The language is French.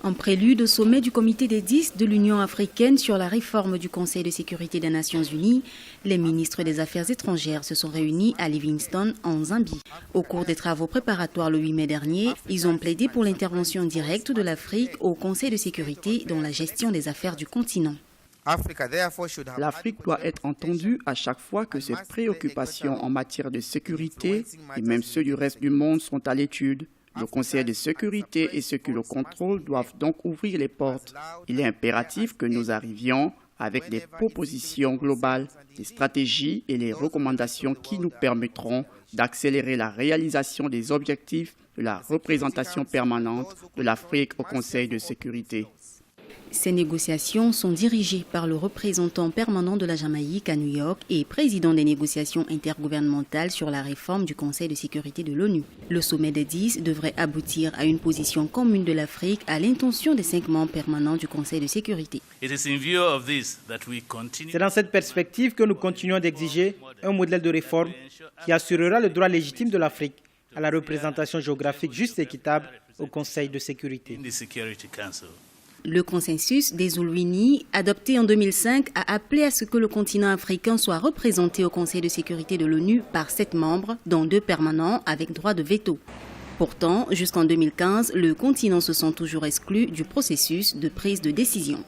En prélude au sommet du comité des 10 de l'Union africaine sur la réforme du Conseil de sécurité des Nations Unies, les ministres des Affaires étrangères se sont réunis à Livingstone, en Zambie. Au cours des travaux préparatoires le 8 mai dernier, ils ont plaidé pour l'intervention directe de l'Afrique au Conseil de sécurité dans la gestion des affaires du continent. L'Afrique doit être entendue à chaque fois que ses préoccupations en matière de sécurité et même ceux du reste du monde sont à l'étude. Le Conseil de sécurité et ceux qui le contrôlent doivent donc ouvrir les portes. Il est impératif que nous arrivions avec des propositions globales, des stratégies et les recommandations qui nous permettront d'accélérer la réalisation des objectifs de la représentation permanente de l'Afrique au Conseil de sécurité. Ces négociations sont dirigées par le représentant permanent de la Jamaïque à New York et président des négociations intergouvernementales sur la réforme du Conseil de sécurité de l'ONU. Le sommet des 10 devrait aboutir à une position commune de l'Afrique à l'intention des 5 membres permanents du Conseil de sécurité. C'est dans cette perspective que nous continuons d'exiger un modèle de réforme qui assurera le droit légitime de l'Afrique à la représentation géographique juste et équitable au Conseil de sécurité. Le consensus des Zulwini, adopté en 2005, a appelé à ce que le continent africain soit représenté au Conseil de sécurité de l'ONU par 7 membres, dont 2 permanents avec droit de veto. Pourtant, jusqu'en 2015, le continent se sent toujours exclu du processus de prise de décision.